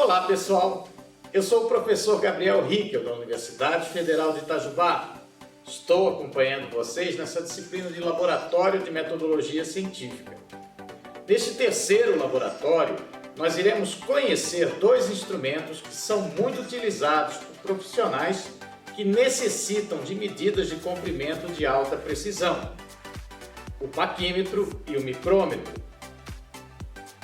Olá pessoal, eu sou o professor Gabriel Rickel da Universidade Federal de Itajubá. Estou acompanhando vocês nessa disciplina de Laboratório de Metodologia Científica. Neste terceiro laboratório, nós iremos conhecer dois instrumentos que são muito utilizados por profissionais que necessitam de medidas de comprimento de alta precisão: o paquímetro e o micrômetro.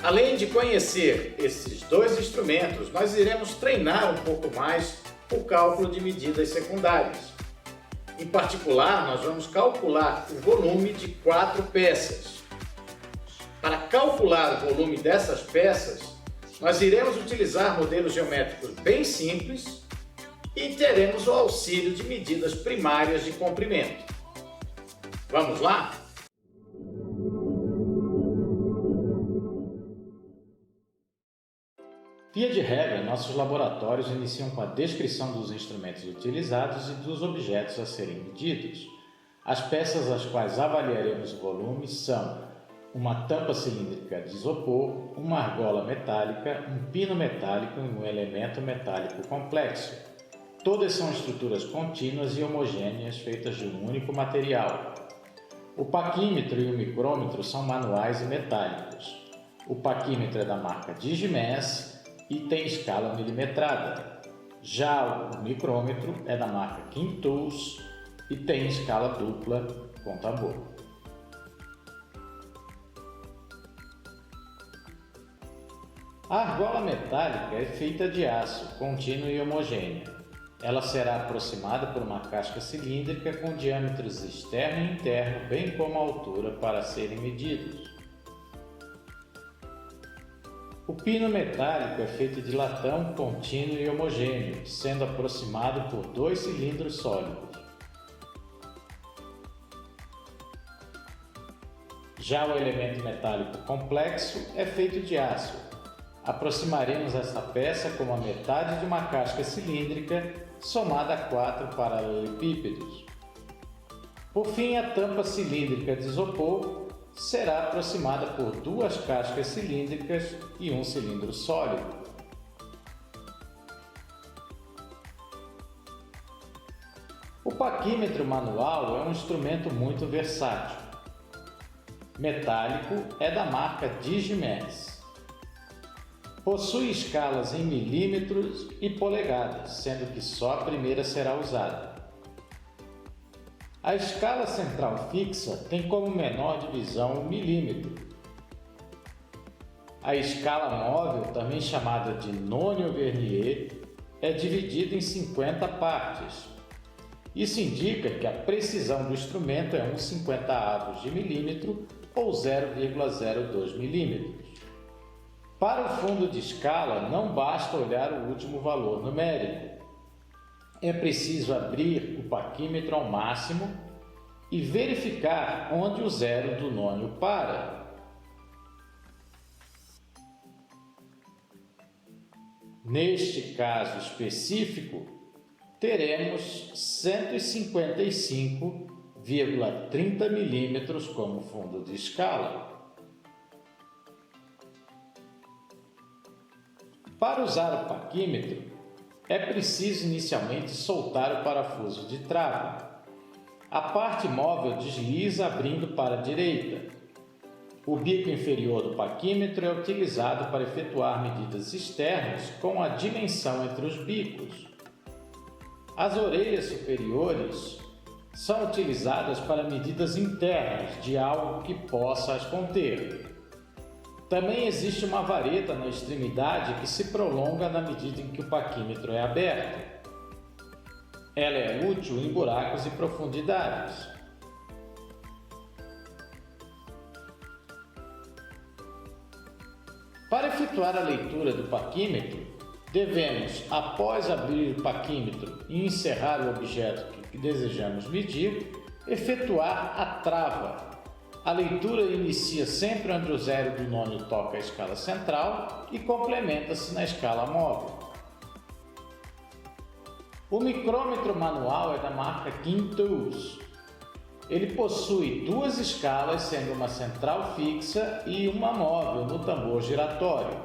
Além de conhecer esses dois instrumentos, nós iremos treinar um pouco mais o cálculo de medidas secundárias. Em particular, nós vamos calcular o volume de 4 peças. Para calcular o volume dessas peças, nós iremos utilizar modelos geométricos bem simples e teremos o auxílio de medidas primárias de comprimento. Vamos lá? Via de regra, nossos laboratórios iniciam com a descrição dos instrumentos utilizados e dos objetos a serem medidos. As peças às quais avaliaremos o volume são uma tampa cilíndrica de isopor, uma argola metálica, um pino metálico e um elemento metálico complexo. Todas são estruturas contínuas e homogêneas feitas de um único material. O paquímetro e o micrômetro são manuais e metálicos. O paquímetro é da marca Digimesh e tem escala milimetrada. Já o micrômetro é da marca Kintools e tem escala dupla com tambor. A argola metálica é feita de aço, contínuo e homogêneo. Ela será aproximada por uma casca cilíndrica com diâmetros externo e interno, bem como a altura para serem medidos. O pino metálico é feito de latão contínuo e homogêneo, sendo aproximado por 2 cilindros sólidos. Já o elemento metálico complexo é feito de aço. Aproximaremos esta peça como a metade de uma casca cilíndrica somada a 4 paralelepípedos. Por fim, a tampa cilíndrica de isopor será aproximada por 2 cascas cilíndricas e um cilindro sólido. O paquímetro manual é um instrumento muito versátil. Metálico é da marca Digimesh. Possui escalas em milímetros e polegadas, sendo que só a primeira será usada. A escala central fixa tem como menor divisão o milímetro. A escala móvel, também chamada de nônio vernier, é dividida em 50 partes. Isso indica que a precisão do instrumento é 1/50 de milímetro ou 0,02 milímetros. Para o fundo de escala, não basta olhar o último valor numérico. É preciso abrir o paquímetro ao máximo e verificar onde o zero do nônio para. Neste caso específico, teremos 155,30 milímetros como fundo de escala. Para usar o paquímetro, é preciso inicialmente soltar o parafuso de trava. A parte móvel desliza abrindo para a direita. O bico inferior do paquímetro é utilizado para efetuar medidas externas com a dimensão entre os bicos. As orelhas superiores são utilizadas para medidas internas de algo que possa as conter. Também existe uma vareta na extremidade que se prolonga na medida em que o paquímetro é aberto. Ela é útil em buracos e profundidades. Para efetuar a leitura do paquímetro, devemos, após abrir o paquímetro e encerrar o objeto que desejamos medir, efetuar a trava. A leitura inicia sempre onde o zero do nônio toca a escala central e complementa-se na escala móvel. O micrômetro manual é da marca Kintools. Ele possui 2 escalas, sendo uma central fixa e uma móvel no tambor giratório.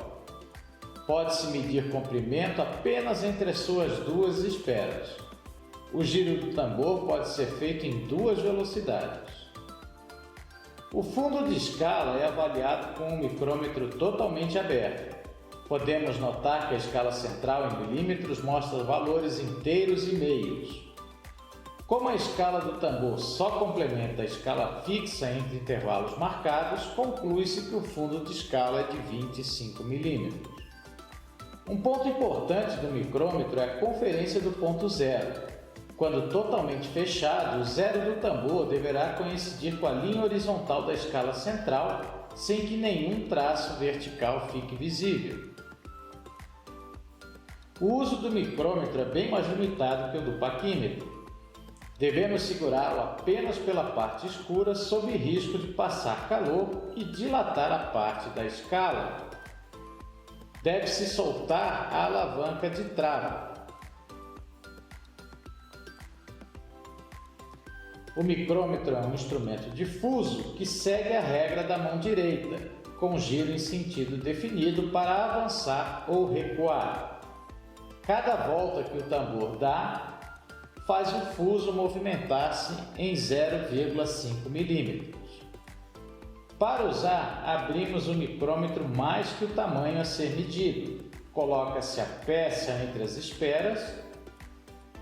Pode-se medir comprimento apenas entre as suas duas esperas. O giro do tambor pode ser feito em duas velocidades. O fundo de escala é avaliado com um micrômetro totalmente aberto. Podemos notar que a escala central em milímetros mostra valores inteiros e meios. Como a escala do tambor só complementa a escala fixa entre intervalos marcados, conclui-se que o fundo de escala é de 25 milímetros. Um ponto importante do micrômetro é a conferência do ponto zero. Quando totalmente fechado, o zero do tambor deverá coincidir com a linha horizontal da escala central, sem que nenhum traço vertical fique visível. O uso do micrômetro é bem mais limitado que o do paquímetro. Devemos segurá-lo apenas pela parte escura, sob risco de passar calor e dilatar a parte da escala. Deve-se soltar a alavanca de trava. O micrômetro é um instrumento difuso que segue a regra da mão direita, com giro em sentido definido para avançar ou recuar. Cada volta que o tambor dá, faz o fuso movimentar-se em 0,5 milímetros. Para usar, abrimos o micrômetro mais que o tamanho a ser medido. Coloca-se a peça entre as esperas,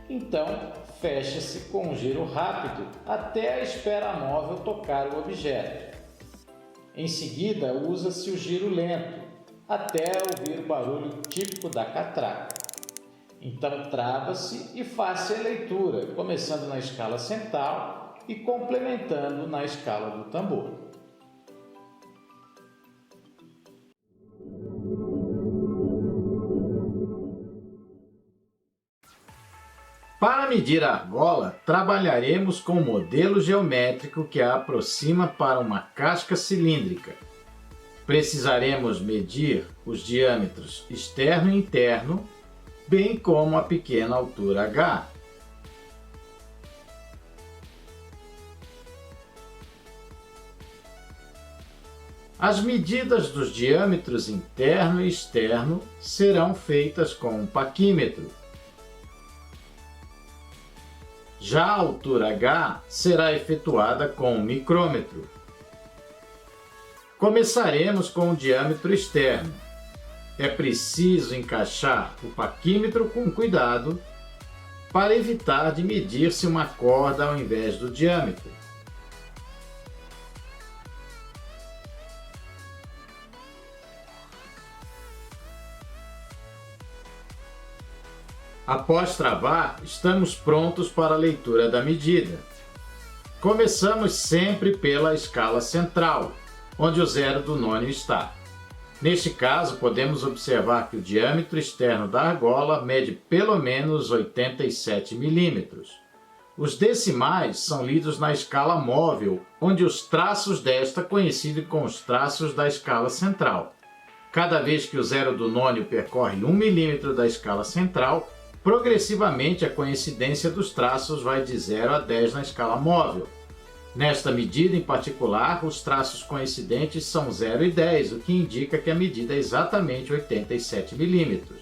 então fecha-se com um giro rápido até a espera móvel tocar o objeto. Em seguida, usa-se o giro lento, até ouvir o barulho típico da catraca. Então trava-se e faz-se a leitura, começando na escala central e complementando na escala do tambor. Para medir a argola, trabalharemos com um modelo geométrico que a aproxima para uma casca cilíndrica. Precisaremos medir os diâmetros externo e interno, bem como a pequena altura H. As medidas dos diâmetros interno e externo serão feitas com um paquímetro. Já a altura H será efetuada com um micrômetro. Começaremos com o diâmetro externo. É preciso encaixar o paquímetro com cuidado para evitar de medir-se uma corda ao invés do diâmetro. Após travar, estamos prontos para a leitura da medida. Começamos sempre pela escala central, onde o zero do nônio está. Neste caso, podemos observar que o diâmetro externo da argola mede pelo menos 87 milímetros. Os decimais são lidos na escala móvel, onde os traços desta coincidem com os traços da escala central. Cada vez que o zero do nônio percorre 1 milímetro da escala central, progressivamente a coincidência dos traços vai de 0 a 10 na escala móvel. Nesta medida em particular, os traços coincidentes são 0 e 10, o que indica que a medida é exatamente 87 milímetros.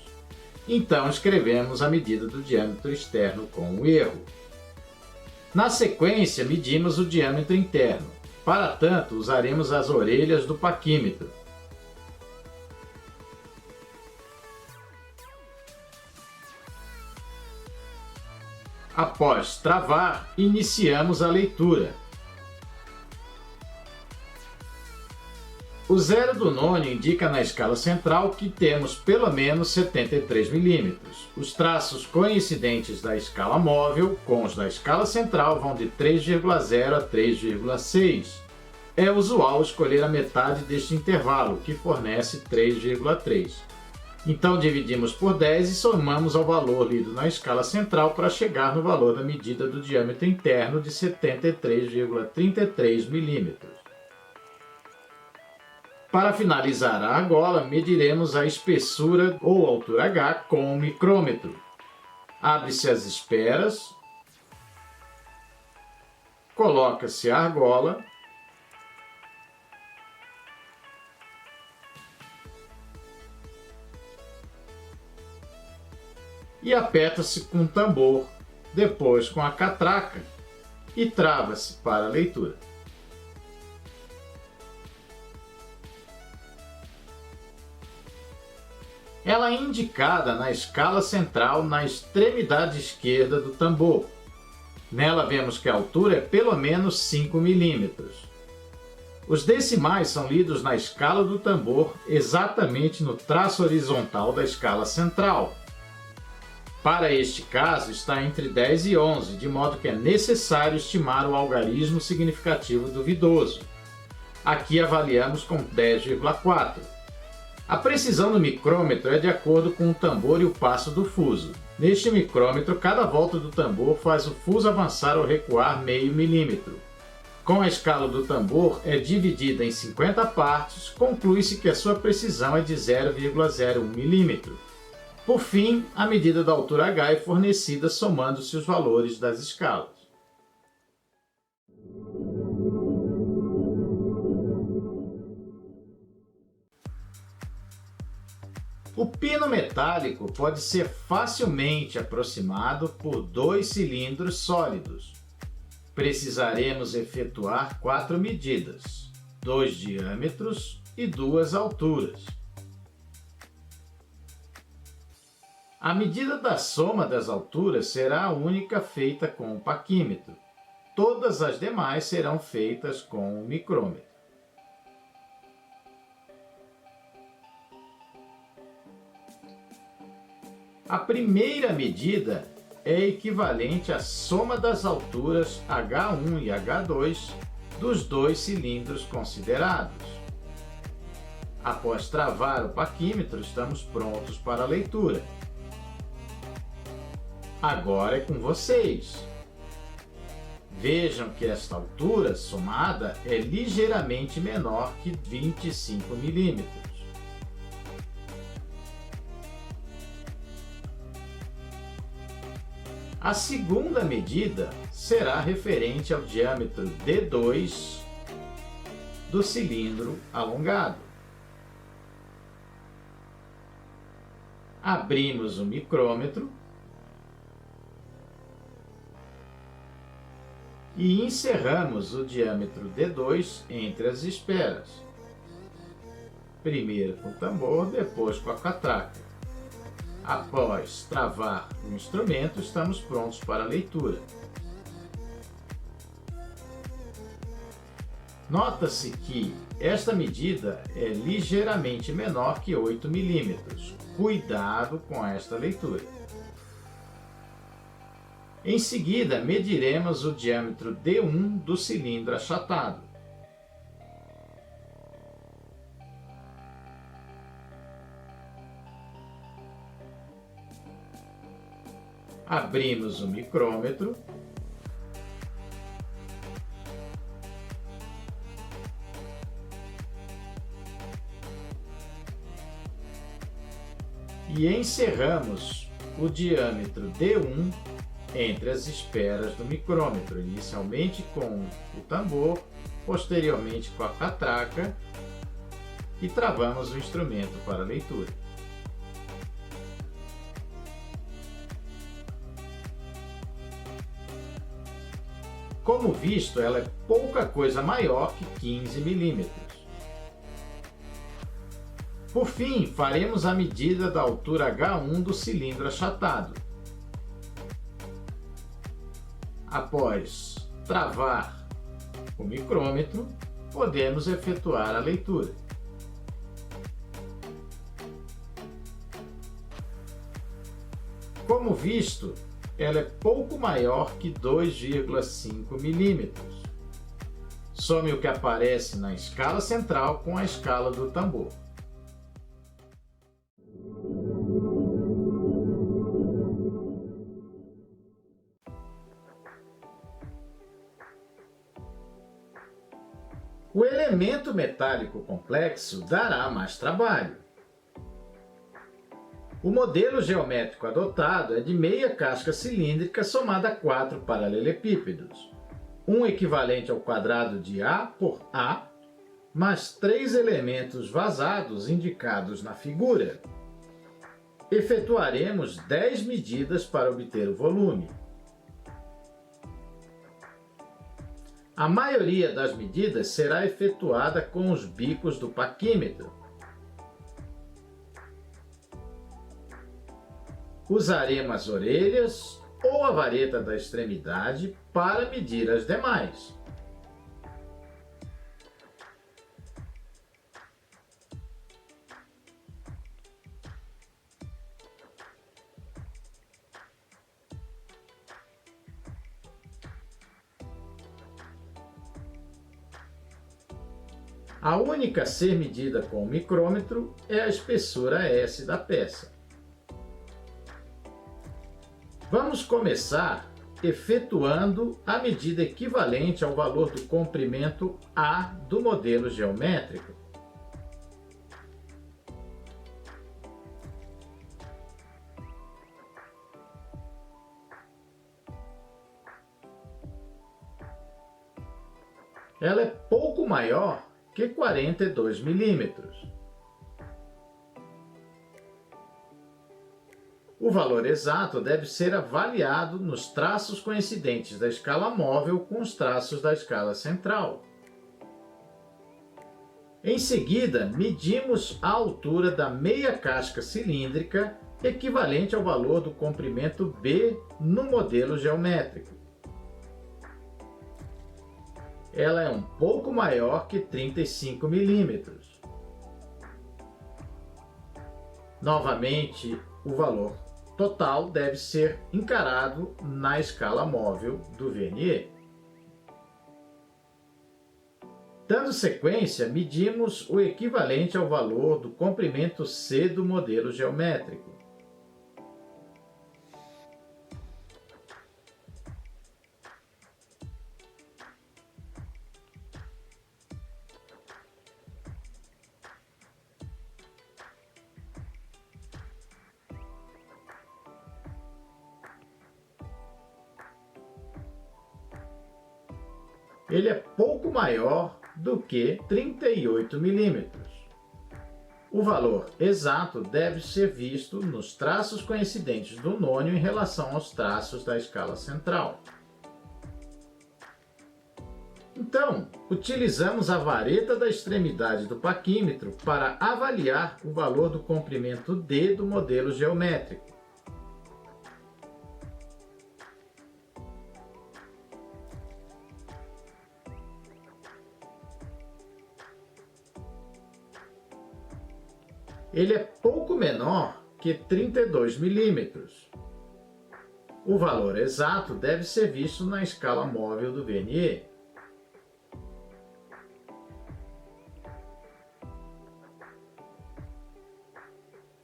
Então escrevemos a medida do diâmetro externo com o erro. Na sequência, medimos o diâmetro interno. Para tanto, usaremos as orelhas do paquímetro. Após travar, iniciamos a leitura. O zero do nônio indica na escala central que temos pelo menos 73 milímetros. Os traços coincidentes da escala móvel com os da escala central vão de 3,0 a 3,6. É usual escolher a metade deste intervalo, que fornece 3,3. Então dividimos por 10 e somamos ao valor lido na escala central para chegar no valor da medida do diâmetro interno de 73,33 milímetros. Para finalizar a argola, mediremos a espessura ou altura H com o micrômetro. Abre-se as esperas, coloca-se a argola, e aperta-se com o tambor, depois com a catraca e trava-se para a leitura. Ela é indicada na escala central na extremidade esquerda do tambor. Nela vemos que a altura é pelo menos 5 milímetros. Os decimais são lidos na escala do tambor exatamente no traço horizontal da escala central. Para este caso está entre 10 e 11, de modo que é necessário estimar o algarismo significativo duvidoso. Aqui avaliamos com 10,4. A precisão do micrômetro é de acordo com o tambor e o passo do fuso. Neste micrômetro, cada volta do tambor faz o fuso avançar ou recuar meio milímetro. Com a escala do tambor é dividida em 50 partes, conclui-se que a sua precisão é de 0,01 milímetro. Por fim, a medida da altura H é fornecida somando-se os valores das escalas. O pino metálico pode ser facilmente aproximado por 2 cilindros sólidos. Precisaremos efetuar 4 medidas, 2 diâmetros e 2 alturas. A medida da soma das alturas será a única feita com o paquímetro. Todas as demais serão feitas com o micrômetro. A primeira medida é equivalente à soma das alturas H1 e H2 dos 2 cilindros considerados. Após travar o paquímetro, estamos prontos para a leitura. Agora é com vocês. Vejam que esta altura somada é ligeiramente menor que 25 milímetros. A segunda medida será referente ao diâmetro D2 do cilindro alongado. Abrimos o micrômetro e encerramos o diâmetro D2 entre as esperas. Primeiro com o tambor, depois com a catraca. Após travar o instrumento, estamos prontos para a leitura. Nota-se que esta medida é ligeiramente menor que 8 milímetros. Cuidado com esta leitura. Em seguida, mediremos o diâmetro D1 do cilindro achatado. Abrimos o micrômetro e encerramos o diâmetro D1 entre as esperas do micrômetro, inicialmente com o tambor, posteriormente com a catraca, e travamos o instrumento para a leitura. Como visto, ela é pouca coisa maior que 15 milímetros. Por fim, faremos a medida da altura H1 do cilindro achatado. Após travar o micrômetro, podemos efetuar a leitura. Como visto, ela é pouco maior que 2,5 milímetros. Some o que aparece na escala central com a escala do tambor. O elemento metálico complexo dará mais trabalho. O modelo geométrico adotado é de meia casca cilíndrica somada a 4 paralelepípedos, um equivalente ao quadrado de A por A, mais 3 elementos vazados indicados na figura. efetuaremos 10 medidas para obter o volume. A maioria das medidas será efetuada com os bicos do paquímetro. Usaremos as orelhas ou a vareta da extremidade para medir as demais. A única a ser medida com o micrômetro é a espessura S da peça. Vamos começar efetuando a medida equivalente ao valor do comprimento A do modelo geométrico. Ela é pouco maior que 42 milímetros. O valor exato deve ser avaliado nos traços coincidentes da escala móvel com os traços da escala central. Em seguida, medimos a altura da meia casca cilíndrica, equivalente ao valor do comprimento B no modelo geométrico. Ela é um pouco maior que 35 milímetros. Novamente, o valor total deve ser encarado na escala móvel do Vernier. Dando sequência, medimos o equivalente ao valor do comprimento C do modelo geométrico. Ele é pouco maior do que 38 milímetros. O valor exato deve ser visto nos traços coincidentes do nônio em relação aos traços da escala central. Então, utilizamos a vareta da extremidade do paquímetro para avaliar o valor do comprimento D do modelo geométrico. Ele é pouco menor que 32 milímetros. O valor exato deve ser visto na escala móvel do Vernier.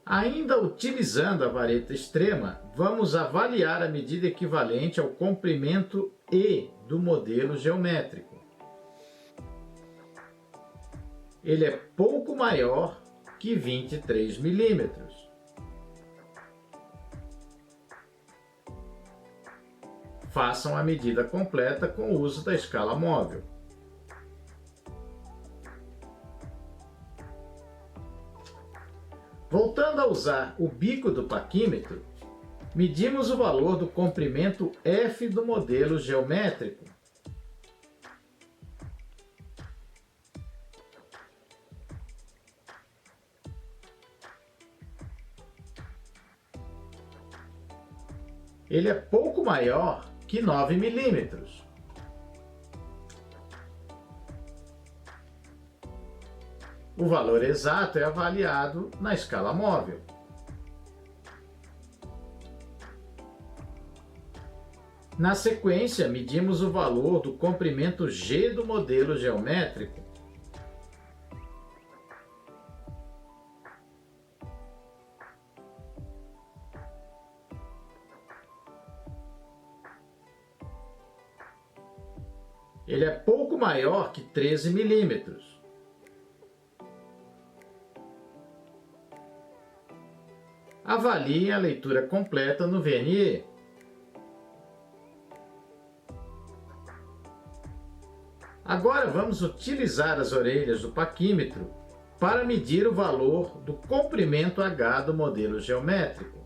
Ainda utilizando a vareta extrema, vamos avaliar a medida equivalente ao comprimento E do modelo geométrico. Ele é pouco maior que 23 milímetros. Façam a medida completa com o uso da escala móvel. Voltando a usar o bico do paquímetro, medimos o valor do comprimento F do modelo geométrico. Ele é pouco maior que 9 milímetros. O valor exato é avaliado na escala móvel. Na sequência, medimos o valor do comprimento G do modelo geométrico. Ele é pouco maior que 13 milímetros. Avalie a leitura completa no Vernier. Agora vamos utilizar as orelhas do paquímetro para medir o valor do comprimento H do modelo geométrico.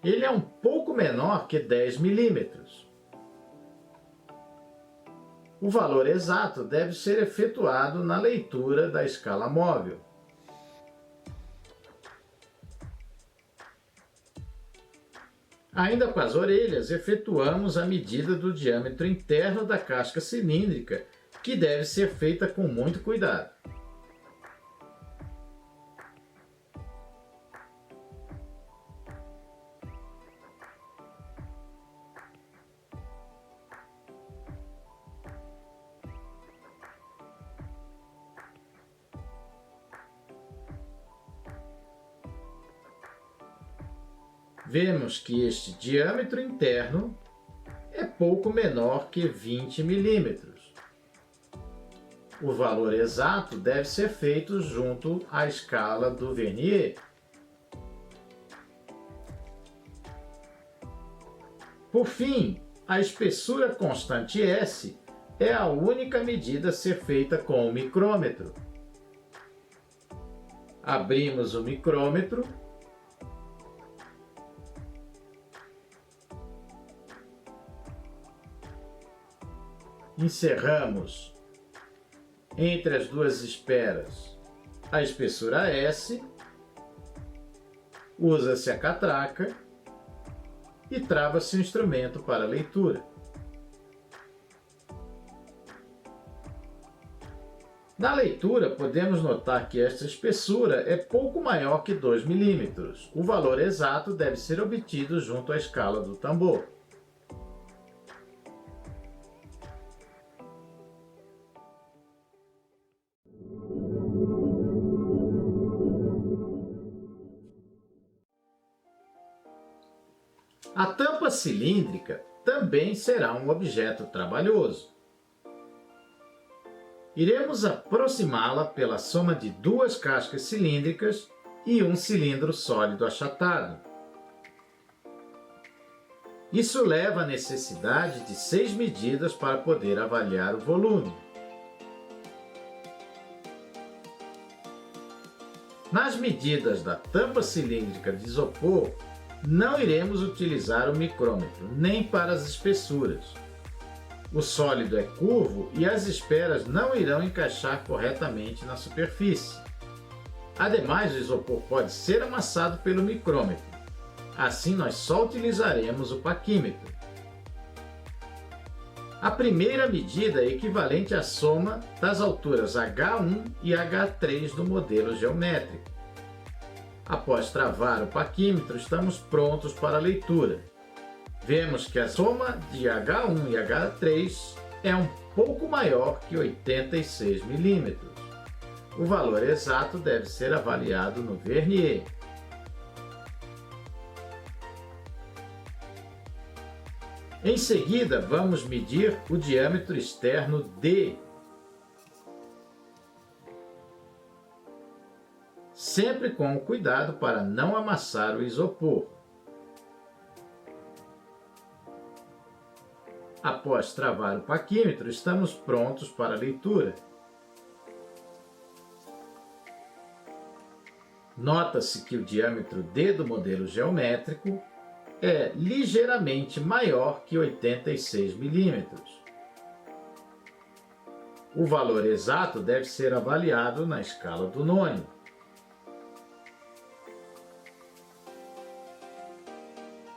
Ele é um pouco menor que 10 milímetros. O valor exato deve ser efetuado na leitura da escala móvel. Ainda com as orelhas, efetuamos a medida do diâmetro interno da casca cilíndrica, que deve ser feita com muito cuidado. Vemos que este diâmetro interno é pouco menor que 20 milímetros. O valor exato deve ser feito junto à escala do vernier. Por fim, a espessura constante S é a única medida a ser feita com o micrômetro. Abrimos o micrômetro . Inserramos entre as duas esperas a espessura S, usa-se a catraca e trava-se o instrumento para a leitura. Na leitura, podemos notar que esta espessura é pouco maior que 2 milímetros. O valor exato deve ser obtido junto à escala do tambor. A tampa cilíndrica também será um objeto trabalhoso. Iremos aproximá-la pela soma de duas cascas cilíndricas e um cilindro sólido achatado. Isso leva à necessidade de 6 medidas para poder avaliar o volume. Nas medidas da tampa cilíndrica de isopor, não iremos utilizar o micrômetro, nem para as espessuras. O sólido é curvo e as esperas não irão encaixar corretamente na superfície. Ademais, o isopor pode ser amassado pelo micrômetro. Assim, nós só utilizaremos o paquímetro. A primeira medida é equivalente à soma das alturas H1 e H3 do modelo geométrico. Após travar o paquímetro, estamos prontos para a leitura. Vemos que a soma de H1 e H3 é um pouco maior que 86 milímetros. O valor exato deve ser avaliado no vernier. Em seguida, vamos medir o diâmetro externo D. Sempre com cuidado para não amassar o isopor. Após travar o paquímetro, estamos prontos para a leitura. Nota-se que o diâmetro D do modelo geométrico é ligeiramente maior que 86 milímetros. O valor exato deve ser avaliado na escala do nônio.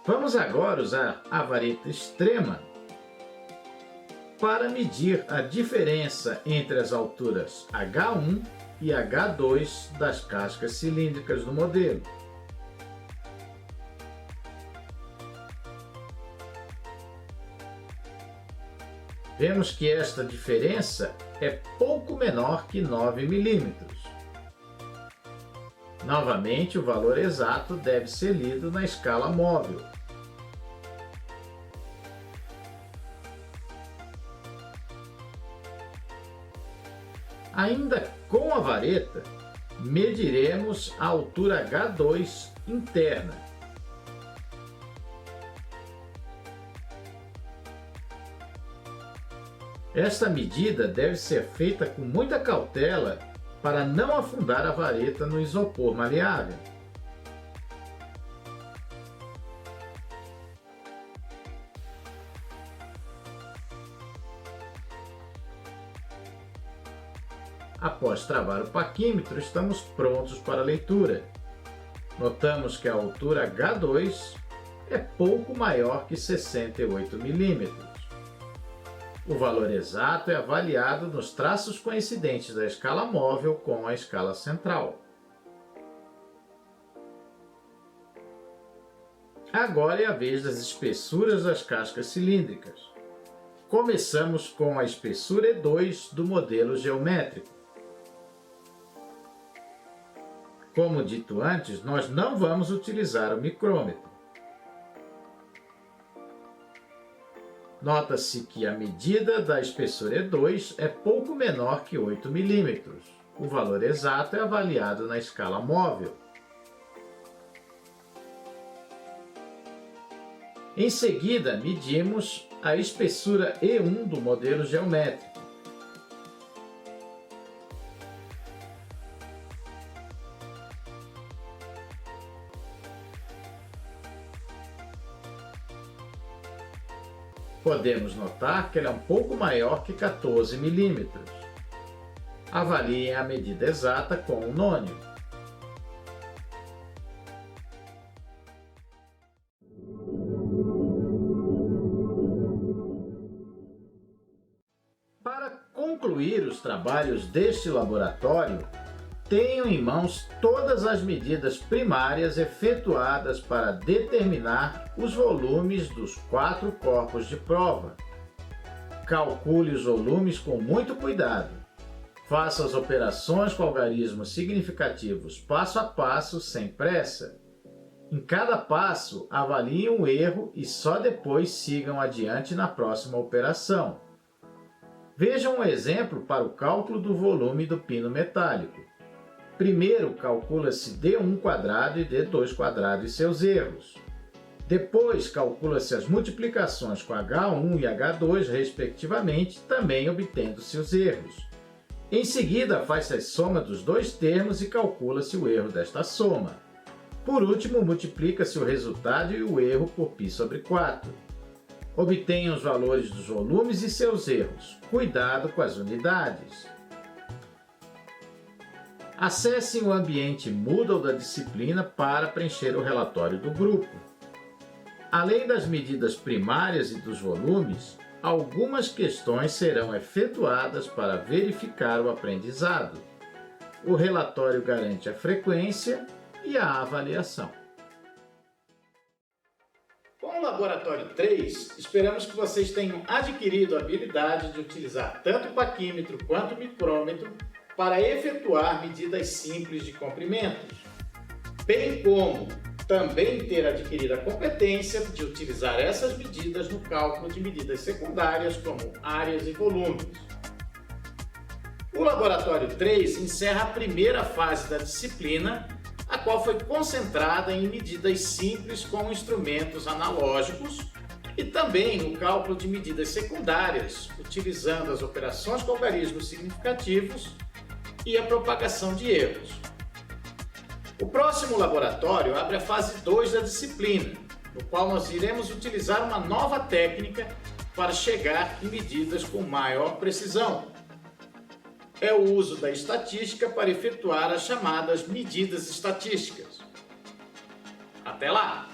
Vamos agora usar a vareta extrema para medir a diferença entre as alturas H1 e H2 das cascas cilíndricas do modelo. Vemos que esta diferença é pouco menor que 9 milímetros. Novamente, o valor exato deve ser lido na escala móvel. Ainda com a vareta, mediremos a altura H2 interna. Esta medida deve ser feita com muita cautela para não afundar a vareta no isopor maleável. Após travar o paquímetro, estamos prontos para a leitura. Notamos que a altura H2 é pouco maior que 68 milímetros. O valor exato é avaliado nos traços coincidentes da escala móvel com a escala central. Agora é a vez das espessuras das cascas cilíndricas. Começamos com a espessura E2 do modelo geométrico. Como dito antes, nós não vamos utilizar o micrômetro. Nota-se que a medida da espessura E2 é pouco menor que 8 milímetros. O valor exato é avaliado na escala móvel. Em seguida, medimos a espessura E1 do modelo geométrico. Podemos notar que ela é um pouco maior que 14 milímetros. Avaliem a medida exata com o nônio. Para concluir os trabalhos deste laboratório, tenham em mãos todas as medidas primárias efetuadas para determinar os volumes dos 4 corpos de prova. Calcule os volumes com muito cuidado. Faça as operações com algarismos significativos passo a passo, sem pressa. Em cada passo, avaliem o erro e só depois sigam adiante na próxima operação. Vejam um exemplo para o cálculo do volume do pino metálico. Primeiro, calcula-se D1² e D2² e seus erros. Depois, calcula-se as multiplicações com H1 e H2, respectivamente, também obtendo-se os erros. Em seguida, faz-se a soma dos dois termos e calcula-se o erro desta soma. Por último, multiplica-se o resultado e o erro por π/4. Obtenham os valores dos volumes e seus erros. Cuidado com as unidades. Acessem o ambiente Moodle da disciplina para preencher o relatório do grupo. Além das medidas primárias e dos volumes, algumas questões serão efetuadas para verificar o aprendizado. O relatório garante a frequência e a avaliação. Com o Laboratório 3, esperamos que vocês tenham adquirido a habilidade de utilizar tanto o paquímetro quanto o micrômetro para efetuar medidas simples de comprimentos, bem como também ter adquirido a competência de utilizar essas medidas no cálculo de medidas secundárias como áreas e volumes. O Laboratório 3 encerra a primeira fase da disciplina, a qual foi concentrada em medidas simples com instrumentos analógicos e também no cálculo de medidas secundárias, utilizando as operações com algarismos significativos e a propagação de erros. O próximo laboratório abre a fase 2 da disciplina, no qual nós iremos utilizar uma nova técnica para chegar em medidas com maior precisão. É o uso da estatística para efetuar as chamadas medidas estatísticas. Até lá!